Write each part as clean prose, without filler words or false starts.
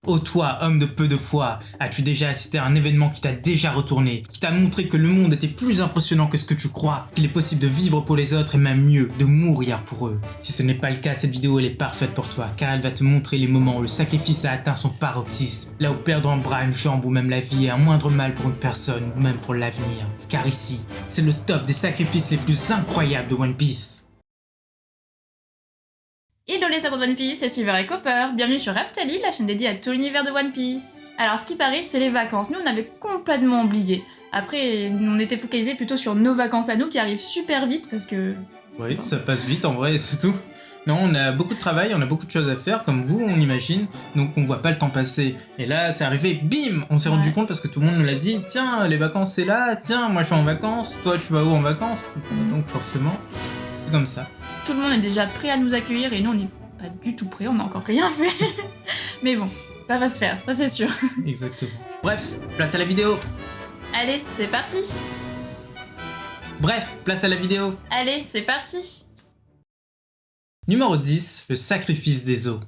Ô toi, homme de peu de foi, as-tu déjà assisté à un événement qui t'a déjà retourné, qui t'a montré que le monde était plus impressionnant que ce que tu crois, qu'il est possible de vivre pour les autres et même mieux, de mourir pour eux? Si ce n'est pas le cas, cette vidéo elle est parfaite pour toi, car elle va te montrer les moments où le sacrifice a atteint son paroxysme, là où perdre un bras, une jambe ou même la vie est un moindre mal pour une personne ou même pour l'avenir. Car ici, c'est le top des sacrifices les plus incroyables de One Piece. Hello les héros de One Piece, c'est Silver et Copper, bienvenue sur Raftali, la chaîne dédiée à tout l'univers de One Piece. Alors ce qui paraît, c'est les vacances, nous on avait complètement oublié. Après, on était focalisé plutôt sur nos vacances à nous qui arrivent super vite parce que... Oui, ça passe vite en vrai, c'est tout. Non, on a beaucoup de travail, on a beaucoup de choses à faire, comme vous, on imagine, donc on voit pas le temps passer. Et là, c'est arrivé, bim, on s'est rendu compte parce que tout le monde nous l'a dit, tiens, les vacances c'est là, tiens, moi je suis en vacances, toi tu vas où en vacances? Donc forcément, c'est comme ça. Tout le monde est déjà prêt à nous accueillir et nous on n'est pas du tout prêt, on n'a encore rien fait. Mais bon, ça va se faire, ça c'est sûr. Exactement. Bref, place à la vidéo. Allez, c'est parti. Bref, place à la vidéo. Allez, c'est parti. Numéro 10, le sacrifice des eaux.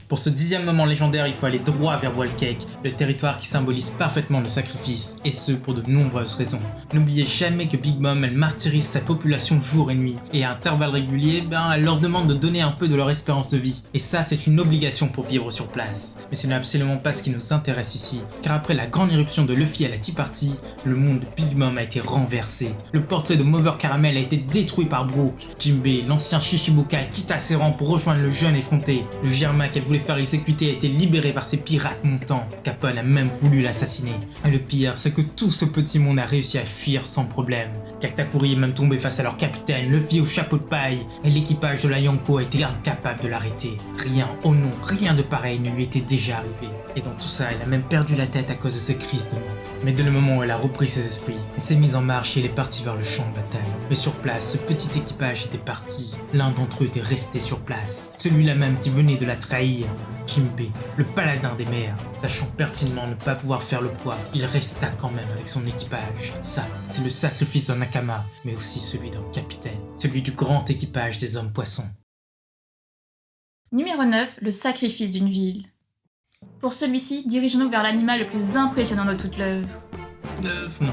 Pour ce 10e moment légendaire, il faut aller droit vers Whole Cake, le territoire qui symbolise parfaitement le sacrifice, et ce pour de nombreuses raisons. N'oubliez jamais que Big Mom, elle martyrise sa population jour et nuit, et à intervalles réguliers, elle leur demande de donner un peu de leur espérance de vie, et ça c'est une obligation pour vivre sur place. Mais ce n'est absolument pas ce qui nous intéresse ici, car après la grande éruption de Luffy à la Tea Party, le monde de Big Mom a été renversé. Le portrait de Mother Caramel a été détruit par Brook. Jinbei, l'ancien Shichibukai, quitta ses rangs pour rejoindre le jeune effronté. Le Germa qu'elle voulait faire exécuter a été libéré par ces pirates montants. Capone a même voulu l'assassiner. Et le pire, c'est que tout ce petit monde a réussi à fuir sans problème. Katakuri est même tombé face à leur capitaine, Luffy au chapeau de paille, et l'équipage de la Yonko a été incapable de l'arrêter. Rien, oh non, rien de pareil ne lui était déjà arrivé. Et dans tout ça, elle a même perdu la tête à cause de ces crises de mort. Mais dès le moment où elle a repris ses esprits, elle s'est mise en marche et elle est partie vers le champ de bataille. Mais sur place, ce petit équipage était parti. L'un d'entre eux était resté sur place, celui-là même qui venait de la trahir. Jinbei, le paladin des mers, sachant pertinemment ne pas pouvoir faire le poids, il resta quand même avec son équipage. Ça, c'est le sacrifice d'un Nakama, mais aussi celui d'un capitaine, celui du grand équipage des hommes poissons. Numéro 9, le sacrifice d'une ville. Pour celui-ci, dirigeons-nous vers l'animal le plus impressionnant de toute l'œuvre. Non.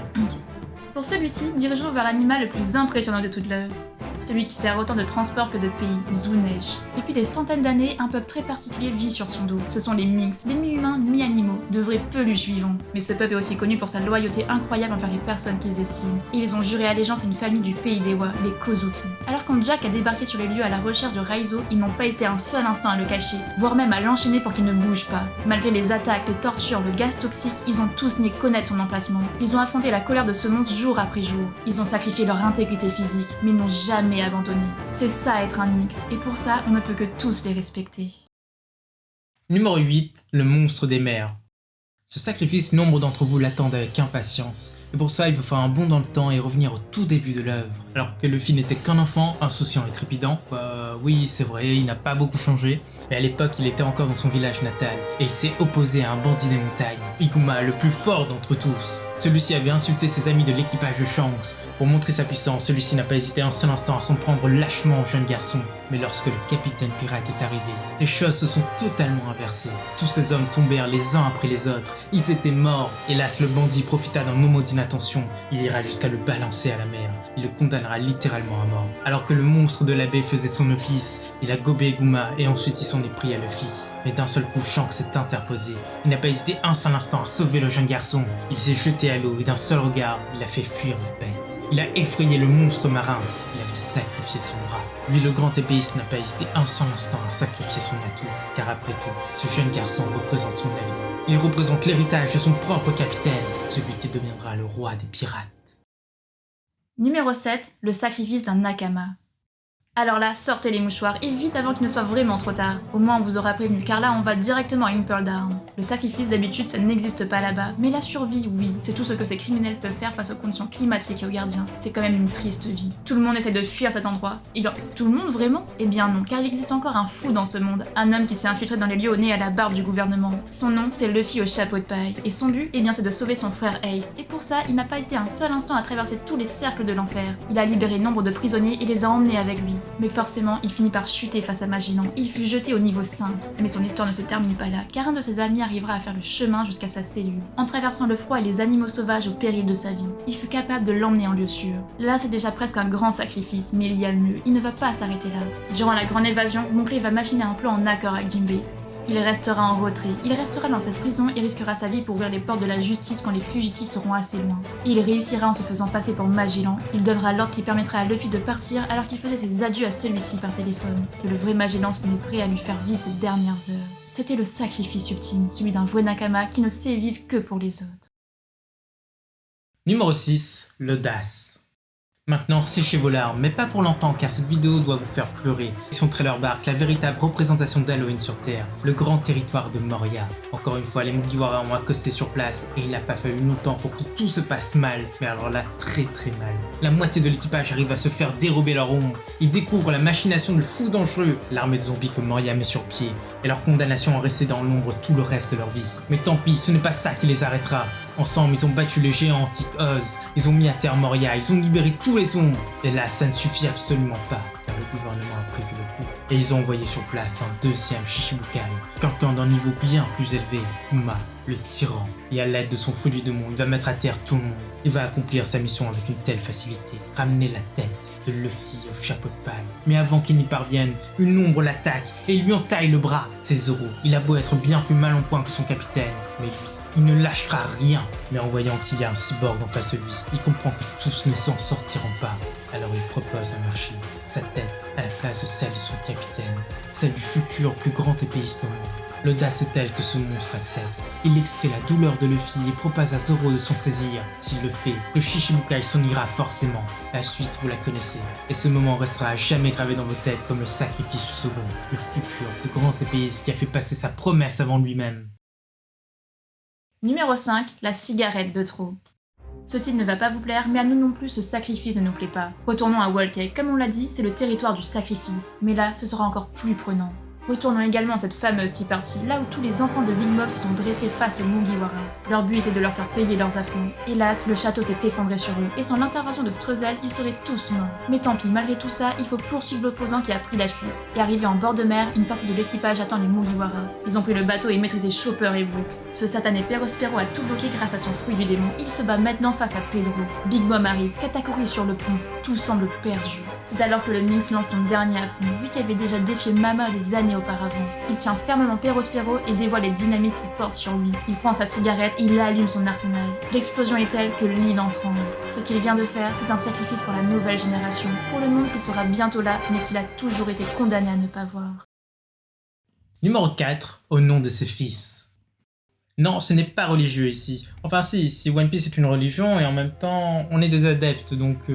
Pour celui-ci, dirigeons-nous vers l'animal le plus impressionnant de toute l'œuvre. Celui qui sert autant de transport que de pays, Zunej. Depuis des centaines d'années, un peuple très particulier vit sur son dos. Ce sont les Minks, les mi-humains, mi-animaux, de vraies peluches vivantes. Mais ce peuple est aussi connu pour sa loyauté incroyable envers les personnes qu'ils estiment. Ils ont juré allégeance à une famille du pays des Wa, les Kozuki. Alors quand Jack a débarqué sur les lieux à la recherche de Raizo, ils n'ont pas hésité un seul instant à le cacher, voire même à l'enchaîner pour qu'il ne bouge pas. Malgré les attaques, les tortures, le gaz toxique, ils ont tous nié connaître son emplacement. Ils ont affronté la colère de ce monstre jour après jour. Ils ont sacrifié leur intégrité physique, mais ils n'ont jamais abandonné. C'est ça être un Minx, et pour ça, on ne peut que tous les respecter. Numéro 8, le monstre des mers. Ce sacrifice, nombre d'entre vous l'attendent avec impatience, et pour ça il faut faire un bond dans le temps et revenir au tout début de l'œuvre. Alors que Luffy n'était qu'un enfant, insouciant et trépidant, oui c'est vrai, il n'a pas beaucoup changé, mais à l'époque il était encore dans son village natal, et il s'est opposé à un bandit des montagnes, Iguma, le plus fort d'entre tous. Celui-ci avait insulté ses amis de l'équipage de Shanks. Pour montrer sa puissance, celui-ci n'a pas hésité un seul instant à s'en prendre lâchement au jeune garçon. Mais lorsque le capitaine pirate est arrivé, les choses se sont totalement inversées. Tous ces hommes tombèrent les uns après les autres. Ils étaient morts. Hélas, le bandit profita d'un moment d'inattention. Il ira jusqu'à le balancer à la mer. Il le condamnera littéralement à mort. Alors que le monstre de la baie faisait son office, il a gobé Iguma et ensuite il s'en est pris à Luffy. Mais d'un seul coup, Shanks s'est interposé. Il n'a pas hésité un seul instant à sauver le jeune garçon. Il s'est jeté à l'eau et d'un seul regard, il a fait fuir la bête. Il a effrayé le monstre marin. Il avait sacrifié son bras. Lui, le grand épéiste, n'a pas hésité un seul instant à sacrifier son atout. Car après tout, ce jeune garçon représente son avenir. Il représente l'héritage de son propre capitaine, celui qui deviendra le roi des pirates. Numéro 7, le sacrifice d'un Nakama. Alors là, sortez les mouchoirs et vite avant qu'il ne soit vraiment trop tard. Au moins on vous aura prévenu car là on va directement à une Pearl Down. Le sacrifice d'habitude ça n'existe pas là-bas, mais la survie oui, c'est tout ce que ces criminels peuvent faire face aux conditions climatiques et aux gardiens. C'est quand même une triste vie. Tout le monde essaie de fuir cet endroit. Et bien, tout le monde vraiment? Eh bien non, car il existe encore un fou dans ce monde, un homme qui s'est infiltré dans les lieux au nez à la barbe du gouvernement. Son nom c'est Luffy au chapeau de paille, et son but, eh bien c'est de sauver son frère Ace. Et pour ça, il n'a pas hésité un seul instant à traverser tous les cercles de l'enfer. Il a libéré nombre de prisonniers et les a emmenés avec lui. Mais forcément, il finit par chuter face à Magellan. Il fut jeté au niveau 5. Mais son histoire ne se termine pas là, car un de ses amis arrivera à faire le chemin jusqu'à sa cellule. En traversant le froid et les animaux sauvages au péril de sa vie, il fut capable de l'emmener en lieu sûr. Là, c'est déjà presque un grand sacrifice, mais il y a mieux. Il ne va pas s'arrêter là. Durant la grande évasion, Mowgli va machiner un plan en accord avec Jinbei. Il restera en retrait, il restera dans cette prison et risquera sa vie pour ouvrir les portes de la justice quand les fugitifs seront assez loin. Et il réussira en se faisant passer pour Magellan. Il donnera l'ordre qui permettra à Luffy de partir alors qu'il faisait ses adieux à celui-ci par téléphone. Que le vrai Magellan se tenait prêt à lui faire vivre ses dernières heures. C'était le sacrifice ultime, celui d'un vrai Nakama qui ne sait vivre que pour les autres. Numéro 6, l'audace. Maintenant, séchez vos larmes, mais pas pour longtemps car cette vidéo doit vous faire pleurer. Son trailer marque la véritable représentation d'Halloween sur Terre, le grand territoire de Moria. Encore une fois, les Mugiwara ont accosté sur place et il n'a pas fallu longtemps pour que tout se passe mal, mais alors là, très mal. La moitié de l'équipage arrive à se faire dérober leur ombre. Ils découvrent la machination du fou dangereux, l'armée de zombies que Moria met sur pied, et leur condamnation à rester dans l'ombre tout le reste de leur vie. Mais tant pis, ce n'est pas ça qui les arrêtera. Ensemble, ils ont battu le géant antique Oz, ils ont mis à terre Moria, ils ont libéré tous les ombres. Et là, ça ne suffit absolument pas, car le gouvernement a prévu le coup. Et ils ont envoyé sur place un deuxième Shichibukai, quelqu'un d'un niveau bien plus élevé, Kuma, le tyran. Et à l'aide de son fruit du démon, il va mettre à terre tout le monde. Il va accomplir sa mission avec une telle facilité, ramener la tête de Luffy au chapeau de paille. Mais avant qu'il n'y parvienne, une ombre l'attaque et lui entaille le bras. C'est Zoro. Il a beau être bien plus mal en point que son capitaine, mais lui, il ne lâchera rien. Mais en voyant qu'il y a un cyborg en face de lui, il comprend que tous ne s'en sortiront pas. Alors il propose un marché, sa tête à la place de celle de son capitaine, celle du futur plus grand épéiste au monde. L'audace est telle que ce monstre accepte. Il extrait la douleur de Luffy et propose à Zoro de s'en saisir. S'il le fait, le Shichibukai s'en ira forcément. La suite, vous la connaissez. Et ce moment restera à jamais gravé dans vos têtes comme le sacrifice du second, le futur plus grand épéiste qui a fait passer sa promesse avant lui-même. Numéro 5, la cigarette de trop. Ce titre ne va pas vous plaire, mais à nous non plus ce sacrifice ne nous plaît pas. Retournons à Whole Cake, comme on l'a dit, c'est le territoire du sacrifice, mais là ce sera encore plus prenant. Retournons également à cette fameuse Tea Party, là où tous les enfants de Big Mom se sont dressés face aux Mugiwara. Leur but était de leur faire payer leurs affronts. Hélas, le château s'est effondré sur eux, et sans l'intervention de Streuzel, ils seraient tous morts. Mais tant pis, malgré tout ça, il faut poursuivre l'opposant qui a pris la fuite. Et arrivé en bord de mer, une partie de l'équipage attend les Mugiwara. Ils ont pris le bateau et maîtrisé Chopper et Brook. Ce satané Perospero a tout bloqué grâce à son fruit du démon. Il se bat maintenant face à Pedro. Big Mom arrive, Katakuri sur le pont. Tout semble perdu. C'est alors que le Minx lance son dernier affront, lui qui avait déjà défié Mama des années auparavant. Il tient fermement Perospero et dévoile les dynamites qu'il porte sur lui. Il prend sa cigarette et il allume son arsenal. L'explosion est telle que l'île en tremble. Ce qu'il vient de faire, c'est un sacrifice pour la nouvelle génération, pour le monde qui sera bientôt là, mais qu'il a toujours été condamné à ne pas voir. Numéro 4, au nom de ses fils. Non, ce n'est pas religieux ici. Enfin si One Piece est une religion et en même temps, on est des adeptes, donc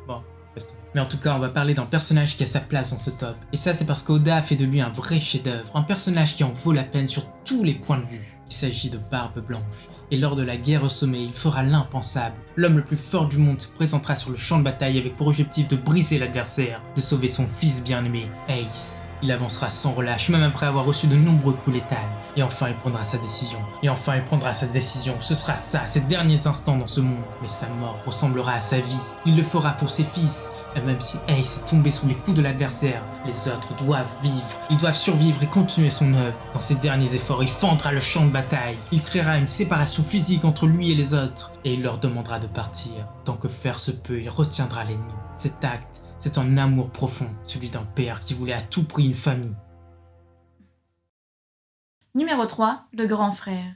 bon, restons. Mais en tout cas, on va parler d'un personnage qui a sa place dans ce top. Et ça, c'est parce qu'Oda a fait de lui un vrai chef-d'œuvre, un personnage qui en vaut la peine sur tous les points de vue. Il s'agit de Barbe Blanche. Et lors de la guerre au sommet, il fera l'impensable. L'homme le plus fort du monde se présentera sur le champ de bataille avec pour objectif de briser l'adversaire, de sauver son fils bien-aimé, Ace. Il avancera sans relâche, même après avoir reçu de nombreux coups létals. Et enfin, il prendra sa décision. Ce sera ça, ses derniers instants dans ce monde. Mais sa mort ressemblera à sa vie. Il le fera pour ses fils. Et même si Ace est tombé sous les coups de l'adversaire, les autres doivent vivre. Ils doivent survivre et continuer son œuvre. Dans ses derniers efforts, il fendra le champ de bataille. Il créera une séparation physique entre lui et les autres. Et il leur demandera de partir. Tant que faire se peut, il retiendra l'ennemi. Cet acte, c'est un amour profond, celui d'un père qui voulait à tout prix une famille. Numéro 3, le grand frère.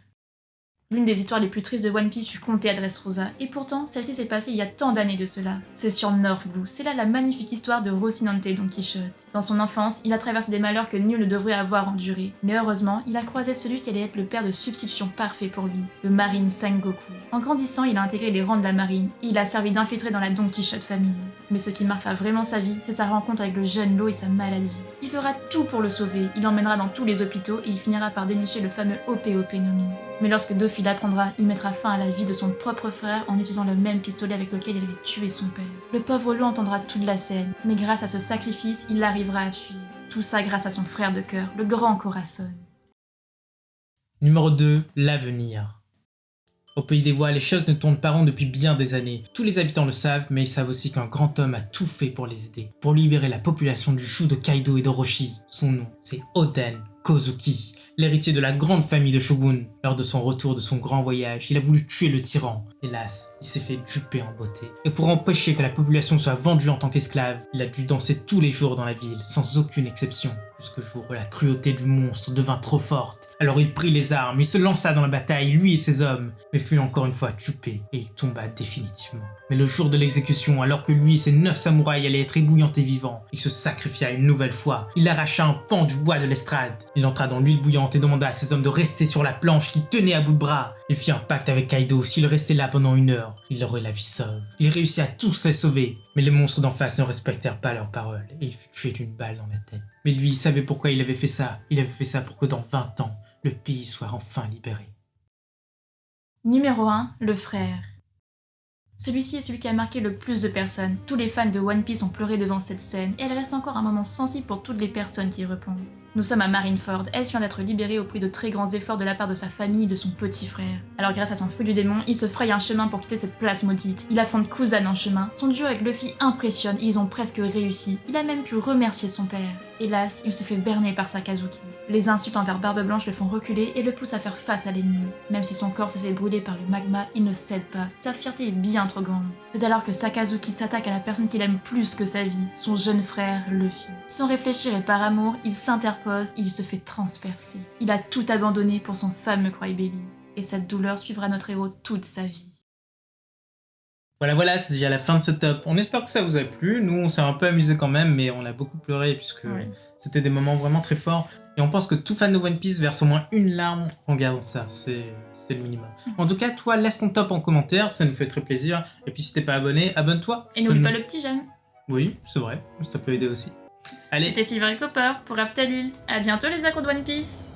L'une des histoires les plus tristes de One Piece fut contée à Dressrosa, et pourtant, celle-ci s'est passée il y a tant d'années de cela. C'est sur North Blue, c'est là la magnifique histoire de Rocinante Don Quichotte. Dans son enfance, il a traversé des malheurs que nul ne devrait avoir endurés. Mais heureusement, il a croisé celui qui allait être le père de substitution parfait pour lui, le Marine Sengoku. En grandissant, il a intégré les rangs de la marine, et il a servi d'infiltré dans la Don Quichotte Family. Mais ce qui marquera vraiment sa vie, c'est sa rencontre avec le jeune Law et sa maladie. Il fera tout pour le sauver, il l'emmènera dans tous les hôpitaux et il finira par dénicher le fameux OPOP Nomi. Mais lorsque Doffy l'apprendra, il mettra fin à la vie de son propre frère en utilisant le même pistolet avec lequel il avait tué son père. Le pauvre Law entendra toute la scène, mais grâce à ce sacrifice, il arrivera à fuir. Tout ça grâce à son frère de cœur, le grand Corazon. Numéro 2, l'avenir. Au pays des voix, les choses ne tournent pas rond depuis bien des années. Tous les habitants le savent, mais ils savent aussi qu'un grand homme a tout fait pour les aider, pour libérer la population du joug de Kaido et d'Orochi. Son nom, c'est Oden Kozuki, l'héritier de la grande famille de Shogun. Lors de son retour de son grand voyage, il a voulu tuer le tyran. Hélas, il s'est fait duper en beauté. Et pour empêcher que la population soit vendue en tant qu'esclave, il a dû danser tous les jours dans la ville, sans aucune exception. Jusqu'au jour où la cruauté du monstre devint trop forte. Alors il prit les armes, il se lança dans la bataille, lui et ses hommes, mais fut encore une fois tué, et il tomba définitivement. Mais le jour de l'exécution, alors que lui et ses 9 samouraïs allaient être ébouillantés vivants, il se sacrifia une nouvelle fois. Il arracha un pan du bois de l'estrade. Il entra dans l'huile bouillante et demanda à ses hommes de rester sur la planche qui tenait à bout de bras. Il fit un pacte avec Kaido, s'il restait là pendant 1 heure, il aurait la vie sauve. Il réussit à tous les sauver, mais les monstres d'en face ne respectèrent pas leurs paroles, et il fut tué d'une balle dans la tête. Mais lui, il savait pourquoi il avait fait ça. Il avait fait ça pour que dans 20 ans, le pays soit enfin libéré. Numéro 1, le frère. Celui-ci est celui qui a marqué le plus de personnes. Tous les fans de One Piece ont pleuré devant cette scène, et elle reste encore un moment sensible pour toutes les personnes qui y repensent. Nous sommes à Marineford, Ace vient d'être libéré au prix de très grands efforts de la part de sa famille et de son petit frère. Alors grâce à son feu du démon, il se fraye un chemin pour quitter cette place maudite. Il affronte Kuzan en chemin, son duo avec Luffy impressionne, ils ont presque réussi. Il a même pu remercier son père. Hélas, il se fait berner par Sakazuki. Les insultes envers Barbe Blanche le font reculer et le poussent à faire face à l'ennemi. Même si son corps se fait brûler par le magma, il ne cède pas. Sa fierté est bien trop grande. C'est alors que Sakazuki s'attaque à la personne qu'il aime plus que sa vie, son jeune frère Luffy. Sans réfléchir et par amour, il s'interpose et il se fait transpercer. Il a tout abandonné pour son fameux Crybaby. Et cette douleur suivra notre héros toute sa vie. Voilà, c'est déjà la fin de ce top. On espère que ça vous a plu. Nous, on s'est un peu amusé quand même, mais on a beaucoup pleuré puisque c'était des moments vraiment très forts. Et on pense que tout fan de One Piece verse au moins une larme en regardant ça. C'est le minimum. En tout cas, toi, laisse ton top en commentaire. Ça nous fait très plaisir. Et puis, si t'es pas abonné, abonne-toi. Et n'oublie pas le petit j'aime. Oui, c'est vrai. Ça peut aider aussi. Allez. C'était Silver et Copper pour Aftalil. À bientôt les accros de One Piece.